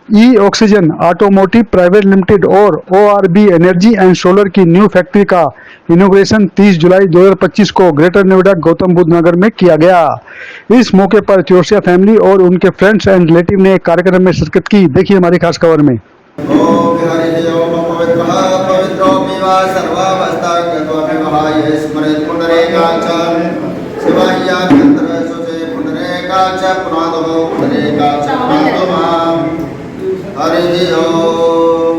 ई oxygen automotive private limited और ओआरबी energy and solar की new factory का इनॉग्रेशन 30 जुलाई 2025 को ग्रेटर नोएडा गौतम बुद्ध नगर में किया गया। इस मौके पर चौरसिया फैमिली और उनके फ्रेंड्स एंड रिलेटिव ने कार्यक्रम में शिरकत की। देखिए हमारी खास खबर में। ओम हरि ओम पवित्रः पवित्रोऽपि वा सर्वावस्थागतोऽपि महाये स्मरेत् पुण्डरीकाच शिवाह्याभ्यन्तरे सुचे पुण्डरीकाच पुनादो पुण्डरीकाच पुनादो मां हरि ओम।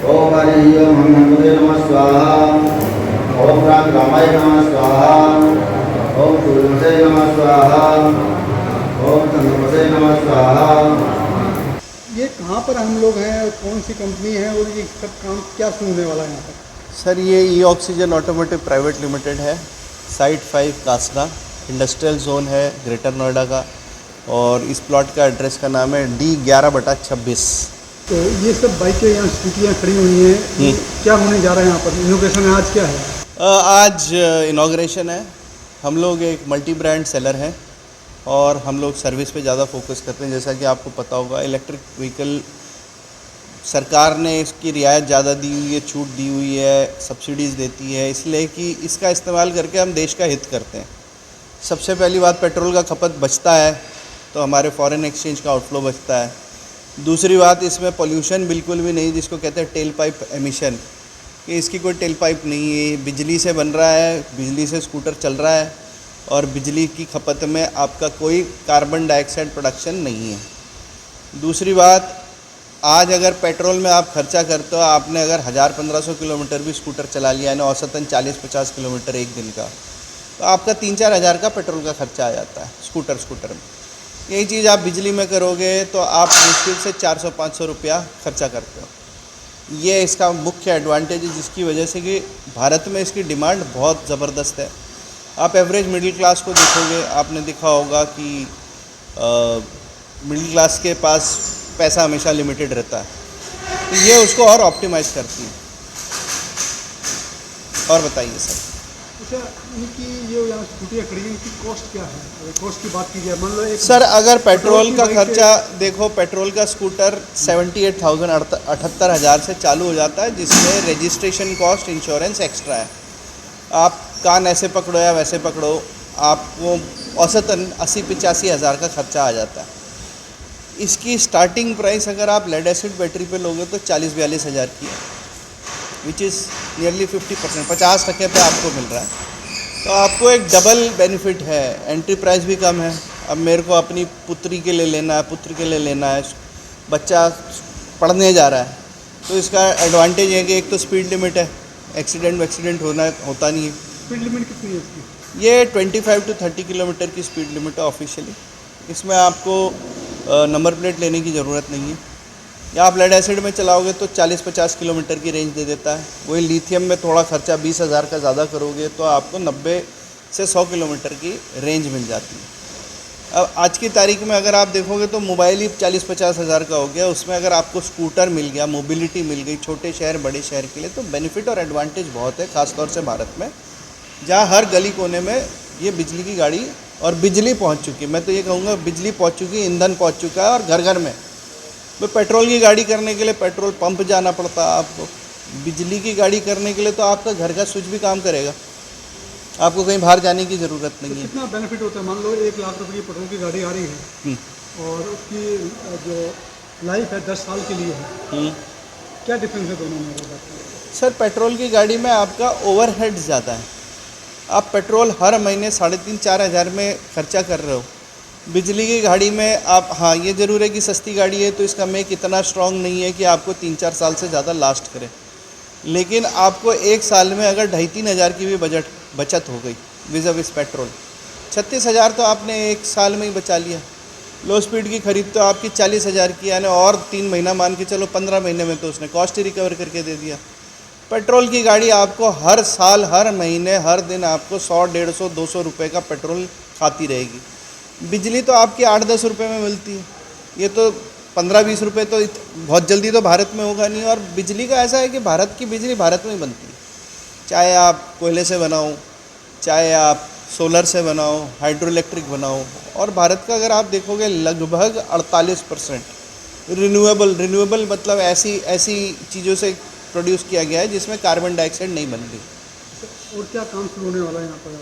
ओम हरि ओम हनुमते नमः स्वाहा। ओम रामाय नमः स्वाहा। ओम सूर्यमते नमः स्वाहा। ओम चंद्रमते नमः स्वाहा। ये कहाँ पर हम लोग हैं और कौन सी कंपनी है और ये सब काम क्या शुरू होने वाला है यहाँ पर? सर ये ई ऑक्सीजन ऑटोमोटिव प्राइवेट लिमिटेड है। साइट 5 कासना इंडस्ट्रियल जोन है ग्रेटर नोएडा का, और इस प्लॉट का एड्रेस का नाम है D11/26। तो ये सब बाइकें यहाँ स्कूटियाँ खड़ी हुई हैं, क्या होने जा रहा है यहाँ पर? इनोवेशन है, आज क्या है? आज इनॉग्रेशन है। हम लोग एक मल्टी ब्रांड सेलर हैं और हम लोग सर्विस पे ज़्यादा फोकस करते हैं। जैसा कि आपको पता होगा, इलेक्ट्रिक व्हीकल सरकार ने इसकी रियायत ज़्यादा दी हुई है, छूट दी हुई है, सब्सिडीज़ देती है, इसलिए कि इसका इस्तेमाल करके हम देश का हित करते हैं। सबसे पहली बात, पेट्रोल का खपत बचता है तो हमारे फॉरेन एक्सचेंज का आउटफ्लो बचता है। दूसरी बात, इसमें पोल्यूशन बिल्कुल भी नहीं, जिसको कहते हैं टेल पाइप एमिशन, कि इसकी कोई टेल पाइप नहीं है। बिजली से बन रहा है, बिजली से स्कूटर चल रहा है और बिजली की खपत में आपका कोई कार्बन डाइऑक्साइड प्रोडक्शन नहीं है। दूसरी बात, आज अगर पेट्रोल में आप खर्चा करते हो, आपने अगर 1000-1500 किलोमीटर भी स्कूटर चला लिया है ना, औसतन 40-50 किलोमीटर एक दिन का, तो आपका 3-4 हज़ार का पेट्रोल का खर्चा आ जाता है स्कूटर में। यही चीज़ आप बिजली में करोगे तो आप मुश्किल से 400-500 रुपया खर्चा करते हो। ये इसका मुख्य एडवांटेज है, जिसकी वजह से कि भारत में इसकी डिमांड बहुत ज़बरदस्त है। आप एवरेज मिडिल क्लास को देखोगे, आपने देखा होगा कि मिडिल क्लास के पास पैसा हमेशा लिमिटेड रहता है, तो ये उसको और ऑप्टिमाइज़ करती है। और बताइए सर। अच्छा, इनकी ये यहाँ स्कूटियाँ खड़ी हैं, इनकी कॉस्ट क्या है? अगर कॉस्ट की बात की जाए, मान लो एक सर अगर पेट्रोल का की खर्चा देखो, पेट्रोल का स्कूटर 78,000 से चालू हो जाता है, जिसमें रजिस्ट्रेशन कॉस्ट, इंश्योरेंस एक्स्ट्रा है। आप कान ऐसे पकड़ो या वैसे पकड़ो, आपको औसतन 80-85 हज़ार का खर्चा आ जाता है। इसकी स्टार्टिंग प्राइस अगर आप लेड एसिड बैटरी पे लोगे तो 40-42 हज़ार की है, विच इज़ नियरली 50%, 50% पे आपको मिल रहा है। तो आपको एक डबल बेनिफिट है, एंट्री प्राइस भी कम है। अब मेरे को अपनी पुत्री के लिए लेना है, पुत्र के लिए लेना है, बच्चा पढ़ने जा रहा है, तो इसका एडवांटेज है कि एक तो स्पीड लिमिट है, एक्सीडेंट होता नहीं है। स्पीड लिमिट कितनी है इसकी? ये 25 to 30 किलोमीटर की स्पीड लिमिट है ऑफिशियली। इसमें आपको नंबर प्लेट लेने की ज़रूरत नहीं है, या आप लेड एसिड में चलाओगे तो 40-50 किलोमीटर की रेंज दे देता है। वही लिथियम में थोड़ा खर्चा 20 हज़ार का ज़्यादा करोगे तो आपको 90 से 100 किलोमीटर की रेंज मिल जाती है। अब आज की तारीख में अगर आप देखोगे तो मोबाइल ही 40-50 हज़ार का हो गया, उसमें अगर आपको स्कूटर मिल गया, मोबिलिटी मिल गई छोटे शहर बड़े शहर के लिए, तो बेनिफिट और एडवांटेज बहुत है, ख़ासतौर से भारत में जहाँ हर गली कोने में ये बिजली की गाड़ी और बिजली पहुँच चुकी है। मैं तो ये कहूँगा बिजली पहुँच चुकी है, ईंधन पहुँच चुका है, और घर घर में। तो पेट्रोल की गाड़ी करने के लिए पेट्रोल पंप जाना पड़ता है आपको, बिजली की गाड़ी करने के लिए तो आपका घर का स्विच भी काम करेगा, आपको कहीं बाहर जाने की ज़रूरत नहीं है। कितना बेनिफिट होता है? मान लो 1 लाख रुपए की पेट्रोल की गाड़ी आ रही है और उसकी जो लाइफ है 10 साल के लिए है, क्या डिफरेंस है दोनों में? सर पेट्रोल की गाड़ी में आपका ओवरहेड ज़्यादा है, आप पेट्रोल हर महीने 3,500-4 हज़ार में खर्चा कर रहे हो। बिजली की गाड़ी में आप, हाँ ये ज़रूर है कि सस्ती गाड़ी है तो इसका मेक इतना स्ट्रॉन्ग नहीं है कि आपको 3-4 साल से ज़्यादा लास्ट करे, लेकिन आपको एक साल में अगर 2,500-3 हज़ार की भी बचत हो गई विज़ पेट्रोल, 36 हज़ार तो आपने एक साल में ही बचा लिया। लो स्पीड की खरीद तो आपकी 40,000 की, यानी और 3 महीना मान के चलो 15 महीने में तो उसने कॉस्ट ही रिकवर करके दे दिया। पेट्रोल की गाड़ी आपको हर साल, हर महीने, हर दिन आपको 100, 150, 200 रुपये का पेट्रोल खाती रहेगी। बिजली तो आपकी 8-10 रुपये में मिलती है, ये तो 15-20 रुपये तो बहुत जल्दी तो भारत में होगा नहीं। और बिजली का ऐसा है कि भारत की बिजली भारत में ही बनती है, चाहे आप कोयले से बनाओ, चाहे आप सोलर से बनाओ, हाइड्रो इलेक्ट्रिक बनाओ। और भारत का अगर आप देखोगे लगभग 48% रिन्यूएबल मतलब ऐसी चीज़ों से प्रोड्यूस किया गया है जिसमें कार्बन डाइऑक्साइड नहीं बन रही। और क्या काम शुरू होने वाला है यहाँ पर?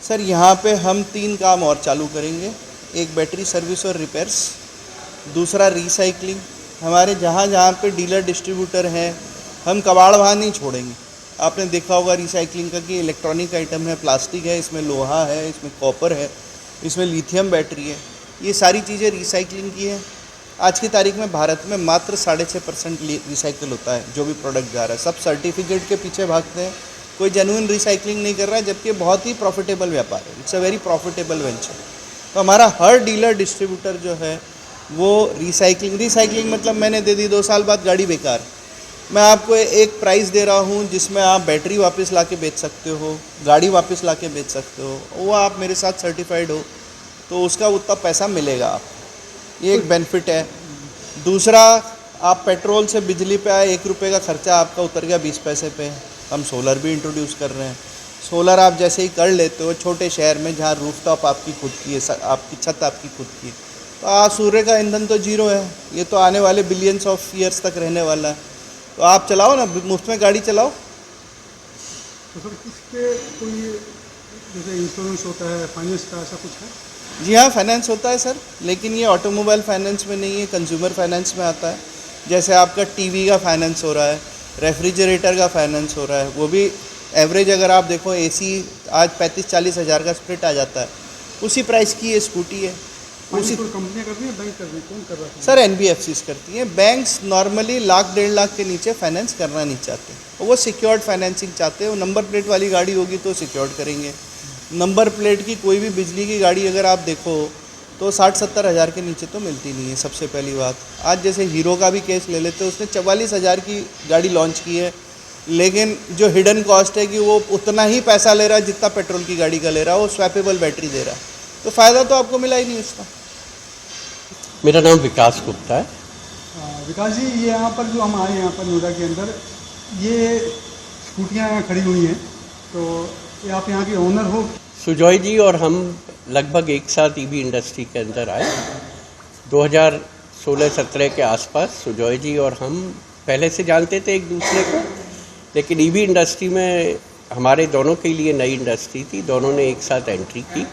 सर यहाँ पे हम 3 काम और चालू करेंगे। एक बैटरी सर्विस और रिपेयर्स, दूसरा रिसाइकलिंग। हमारे जहाँ जहाँ पे डीलर डिस्ट्रीब्यूटर हैं, हम कबाड़ वहाँ नहीं छोड़ेंगे। आपने देखा होगा रिसाइकलिंग का कि इलेक्ट्रॉनिक आइटम है, प्लास्टिक है, इसमें लोहा है, इसमें कॉपर है, इसमें लिथियम बैटरी है, ये सारी चीज़ें रिसाइकलिंग की है। आज की तारीख में भारत में मात्र 6.5% रिसाइकिल होता है जो भी प्रोडक्ट जा रहा है। सब सर्टिफिकेट के पीछे भागते हैं, कोई जेन्युइन रिसाइकलिंग नहीं कर रहा है, जबकि बहुत ही प्रॉफिटेबल व्यापार है। It's a very profitable venture. तो हमारा हर डीलर डिस्ट्रीब्यूटर जो है वो रिसाइकलिंग मतलब मैंने दे दी, 2 साल बाद गाड़ी बेकार, मैं आपको एक प्राइस दे रहा हूँ जिसमें आप बैटरी वापस ला के बेच सकते हो, गाड़ी वापस ला के बेच सकते हो, वो आप मेरे साथ सर्टिफाइड हो तो उसका उतना पैसा मिलेगा आप, ये एक बेनिफिट है। दूसरा, आप पेट्रोल से बिजली पे आए 1 रुपये का खर्चा आपका उतर गया 20 पैसे पे। हम सोलर भी इंट्रोड्यूस कर रहे हैं। सोलर आप जैसे ही कर लेते हो छोटे शहर में जहाँ रूफटॉप आपकी खुद की है, आपकी छत आपकी खुद की है, तो आज सूर्य का ईंधन तो जीरो है, ये तो आने वाले बिलियंस ऑफ ईयर्स तक रहने वाला है। तो आप चलाओ ना, मुफ्त में गाड़ी चलाओ। तो सर इसके कोई जैसे इंश्योरेंस होता है, फाइनेंस का ऐसा कुछ है? जी हाँ, फाइनेंस होता है सर, लेकिन ये ऑटोमोबाइल फाइनेंस में नहीं है, कंज्यूमर फाइनेंस में आता है। जैसे आपका टीवी का फाइनेंस हो रहा है, रेफ्रिजरेटर का फाइनेंस हो रहा है, वो भी एवरेज अगर आप देखो एसी आज 35-40 हज़ार का स्प्लिट आ जाता है, उसी प्राइस की ये स्कूटी है। उसी कंपनियां कर रही है, बैंक कर रही है, कौन कर रहा है? सर NBFCs करती हैं। बैंक्स नॉर्मली 1,00,000-1.5 लाख के नीचे फाइनेंस करना नहीं चाहते, वो सिक्योर्ड फाइनेंसिंग चाहते हैं। वो नंबर प्लेट वाली गाड़ी होगी तो सिक्योर्ड करेंगे। नंबर प्लेट की कोई भी बिजली की गाड़ी अगर आप देखो तो 60-70 हज़ार के नीचे तो मिलती नहीं है, सबसे पहली बात। आज जैसे हीरो का भी केस ले लेते, उसने 44 हज़ार की गाड़ी लॉन्च की है, लेकिन जो हिडन कॉस्ट है कि वो उतना ही पैसा ले रहा है जितना पेट्रोल की गाड़ी का ले रहा है, वो स्वैपेबल बैटरी दे रहा है, तो फ़ायदा तो आपको मिला ही नहीं उसका। मेरा नाम विकास गुप्ता है। विकास जी, ये यहाँ पर जो हम आए यहाँ पर नोएडा के अंदर, ये स्कूटियाँ यहाँ खड़ी हुई हैं, तो ये आप यहाँ के ओनर हो? सुजॉय जी और हम लगभग एक साथ ईवी इंडस्ट्री के अंदर आए 2016-17 के आसपास। सुजॉय जी और हम पहले से जानते थे एक दूसरे को, लेकिन ईवी इंडस्ट्री में हमारे दोनों के लिए नई इंडस्ट्री थी, दोनों ने एक साथ एंट्री की।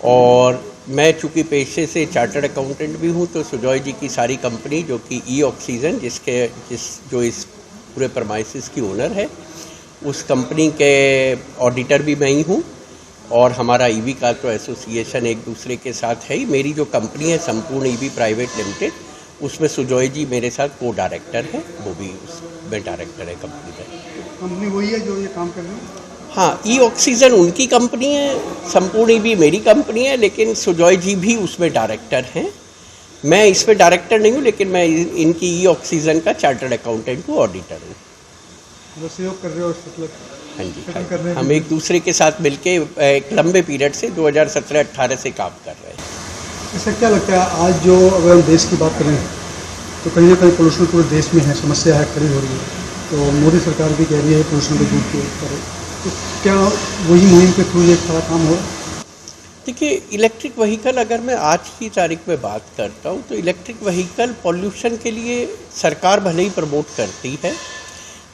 और मैं चूँकि पेशे से चार्टर्ड अकाउंटेंट भी हूँ, तो सुजॉय जी की सारी कंपनी जो कि ई-ऑक्सीजन जो इस पूरे प्रमाइसिस की ओनर है, उस कंपनी के ऑडिटर भी मैं ही हूँ। और हमारा ईवी का तो एसोसिएशन एक दूसरे के साथ है ही। मेरी जो कंपनी है संपूर्ण ईवी प्राइवेट लिमिटेड, उसमें सुजॉय जी मेरे साथ को डायरेक्टर है, वो भी उसमें डायरेक्टर है कंपनी में। कंपनी वही है जो ये काम कर रही है? हाँ, ई-ऑक्सीजन उनकी कंपनी है, संपूर्ण ईवी मेरी कंपनी है, लेकिन सुजॉय जी भी उसमें डायरेक्टर हैं। मैं इसमें डायरेक्टर नहीं हूँ, लेकिन मैं इनकी ई-ऑक्सीजन का चार्टर्ड अकाउंटेंट हूँ, ऑडिटर हूँ। वो सहयोग कर रहे हो? हाँ जी, हम एक दूसरे के साथ मिलके एक लंबे पीरियड से 2017-18 से काम कर रहे हैं। इससे क्या लगता है, आज जो अगर हम देश की बात करें तो कहीं ना कहीं पोल्यूशन पूरे देश में है, समस्या है, खड़ी हो रही है, तो मोदी सरकार भी कह रही है पोल्यूशन को दूर करे, तो क्या वही मुहिम के थ्रू ये सारा काम हो? देखिए, इलेक्ट्रिक व्हीकल अगर मैं आज की तारीख में बात करता हूँ तो इलेक्ट्रिक व्हीकल पॉल्यूशन के लिए सरकार भले ही प्रमोट करती है,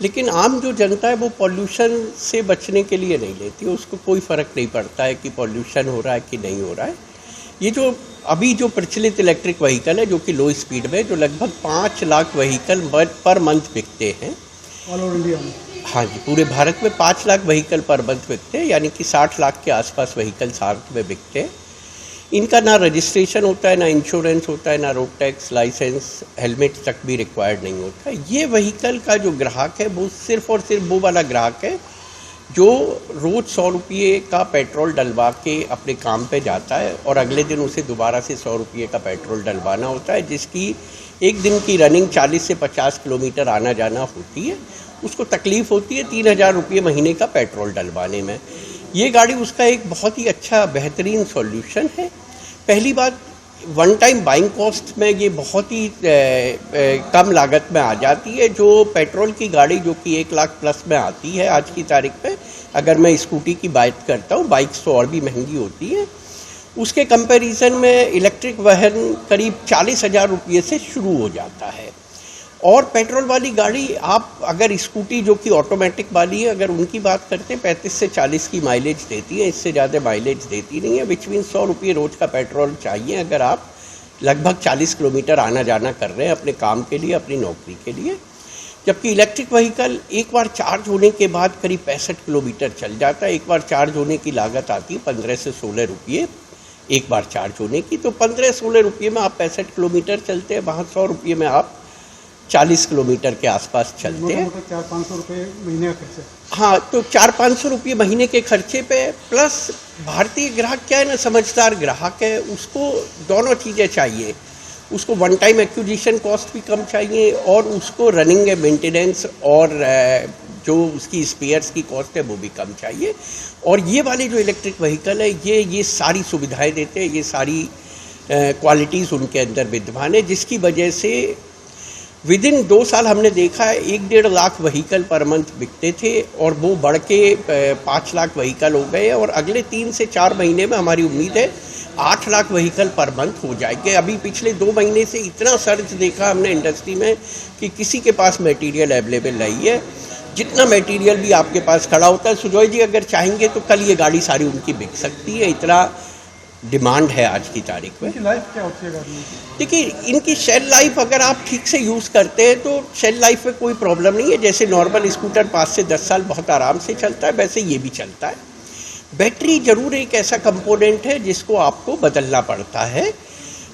लेकिन आम जो जनता है वो पॉल्यूशन से बचने के लिए नहीं लेती है। उसको कोई फ़र्क नहीं पड़ता है कि पॉल्यूशन हो रहा है कि नहीं हो रहा है। ये जो अभी जो प्रचलित इलेक्ट्रिक व्हीकल है जो कि लो स्पीड में, जो लगभग 5 लाख व्हीकल पर मंथ बिकते हैं ऑल ओवर इंडिया में। हाँ जी, पूरे भारत में 5 लाख व्हीकल पर मंथ बिकते हैं, यानी कि 60 लाख के आसपास व्हीकल साल में बिकते हैं। इनका ना रजिस्ट्रेशन होता है, ना इंश्योरेंस होता है, ना रोड टैक्स, लाइसेंस, हेलमेट तक भी रिक्वायर्ड नहीं होता है। ये व्हीकल का जो ग्राहक है वो सिर्फ और सिर्फ वो वाला ग्राहक है जो रोज़ 100 रुपये का पेट्रोल डलवा के अपने काम पे जाता है और अगले दिन उसे दोबारा से 100 रुपये का पेट्रोल डलवाना होता है, जिसकी एक दिन की रनिंग 40 से 50 किलोमीटर आना जाना होती है, उसको तकलीफ़ होती है 3000 रुपये महीने का पेट्रोल डलवाने में। ये गाड़ी उसका एक बहुत ही अच्छा बेहतरीन सॉल्यूशन है। पहली बात, वन टाइम बाइंग कॉस्ट में ये बहुत ही कम लागत में आ जाती है। जो पेट्रोल की गाड़ी जो कि 1 लाख प्लस में आती है आज की तारीख पे, अगर मैं स्कूटी की बात करता हूँ, बाइक्स तो और भी महंगी होती है, उसके कंपैरिजन में इलेक्ट्रिक वाहन करीब 40,000 रुपये से शुरू हो जाता है। और पेट्रोल वाली गाड़ी, आप अगर स्कूटी जो कि ऑटोमेटिक वाली है, अगर उनकी बात करते हैं 35 से 40 की माइलेज देती है, इससे ज़्यादा माइलेज देती नहीं है। बिटवीन 100 रुपये रोज़ का पेट्रोल चाहिए अगर आप लगभग 40 किलोमीटर आना जाना कर रहे हैं अपने काम के लिए, अपनी नौकरी के लिए। जबकि इलेक्ट्रिक व्हीकल एक बार चार्ज होने के बाद करीब 65 किलोमीटर चल जाता है। एक बार चार्ज होने की लागत आती है 15 से 16 रुपये एक बार चार्ज होने की। तो 15-16 रुपये में आप 65 किलोमीटर चलते हैं, वहाँ 100 रुपये में आप 40 किलोमीटर के आसपास चलते हैं। 400-500 रुपये महीने का खर्चा। हाँ, तो 400-500 रुपये महीने के खर्चे पे प्लस भारतीय ग्राहक क्या है ना, समझदार ग्राहक है, उसको दोनों चीज़ें चाहिए। उसको वन टाइम एक्विजिशन कॉस्ट भी कम चाहिए और उसको रनिंग मेंटेनेंस और जो उसकी स्पेयर्स की कॉस्ट है वो भी कम चाहिए। और ये वाले जो इलेक्ट्रिक व्हीकल है ये सारी सुविधाएं देते हैं, ये सारी क्वालिटीज़ उनके अंदर विद्यमान है, जिसकी वजह से विदिन 2 साल हमने देखा है 1-1.5 लाख व्हीकल पर मंथ बिकते थे और वो बढ़ के 5 लाख व्हीकल हो गए। और अगले 3 से 4 महीने में हमारी उम्मीद है 8 लाख व्हीकल पर मंथ हो जाएंगे। अभी पिछले 2 महीने से इतना सर्च देखा हमने इंडस्ट्री में कि किसी के पास मटेरियल अवेलेबल नहीं है। जितना मटेरियल भी आपके पास खड़ा होता है, सुजॉय जी अगर चाहेंगे तो कल ये गाड़ी सारी उनकी बिक सकती है, इतना डिमांड है आज की तारीख में। इनकी लाइफ क्या होती है गाड़ी की? देखिए, इनकी शेल लाइफ अगर आप ठीक से यूज़ करते हैं तो शेल लाइफ में कोई प्रॉब्लम नहीं है। जैसे नॉर्मल स्कूटर 5 से 10 साल बहुत आराम से चलता है, वैसे ये भी चलता है। बैटरी ज़रूर एक ऐसा कंपोनेंट है जिसको आपको बदलना पड़ता है।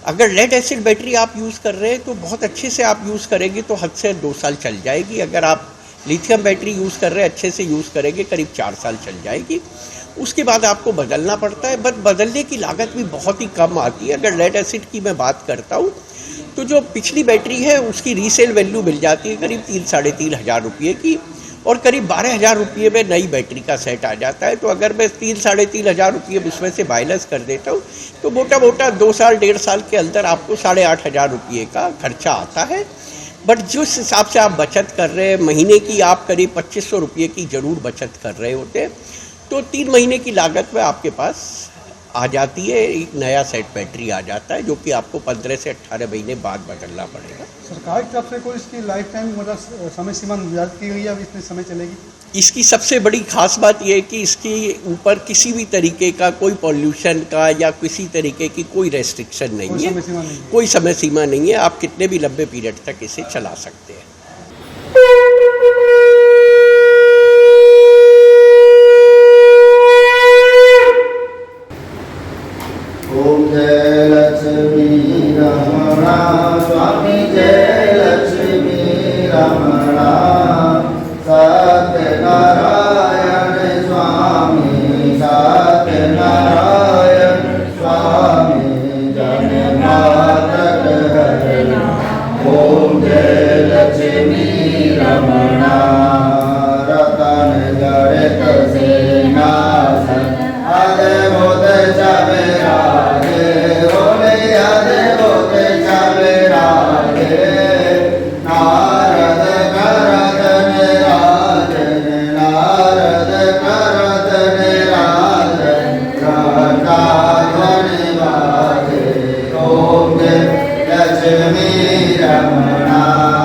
अगर लेड एसिड बैटरी आप यूज़ कर रहे हैं तो बहुत अच्छे से आप यूज़ करेंगे तो हद से 2 साल चल जाएगी। अगर आप लिथियम बैटरी यूज़ कर रहे हैं, अच्छे से यूज़ करेंगे, करीब 4 साल चल जाएगी। उसके बाद आपको बदलना पड़ता है, बट बदलने की लागत भी बहुत ही कम आती है। अगर लेड एसिड की मैं बात करता हूँ तो जो पिछली बैटरी है उसकी रीसेल वैल्यू मिल जाती है करीब 3-3.5 हज़ार रुपये की, और करीब 12,000 रुपये में नई बैटरी का सेट आ जाता है। तो अगर मैं 3-3.5 हज़ार रुपये उसमें से माइनस कर देता हूँ तो मोटा मोटा 2 साल 1.5 साल के अंदर आपको 8,500 हज़ार रुपये का खर्चा आता है। बट जिस हिसाब से आप बचत कर रहे हैं, महीने की आप करीब 2500 रुपये की ज़रूर बचत कर रहे होते हैं, तो 3 महीने की लागत में आपके पास आ जाती है, एक नया सेट बैटरी आ जाता है, जो कि आपको 15 से 18 महीने बाद बदलना पड़ेगा। सरकार की तरफ से कोई इसकी लाइफ टाइम मतलब समय सीमा निर्धारित की गई है, अब इतने समय चलेगी? इसकी सबसे बड़ी खास बात यह है कि इसके ऊपर किसी भी तरीके का कोई पॉल्यूशन का या किसी तरीके की कोई रेस्ट्रिक्शन नहीं है, कोई समय सीमा नहीं है। आप कितने भी लंबे पीरियड तक इसे चला सकते हैं। ओम जय लक्ष्मी रमणा स्वामी जय लक्ष्मी रमणा सत्यनारायण स्वामी सत्यनारायण स्वामी जन मातक हरना। ओम जय लक्ष्मी रमणा रतन जड़ित सेनासन आदे बोध जावे लक्ष्मी रमणा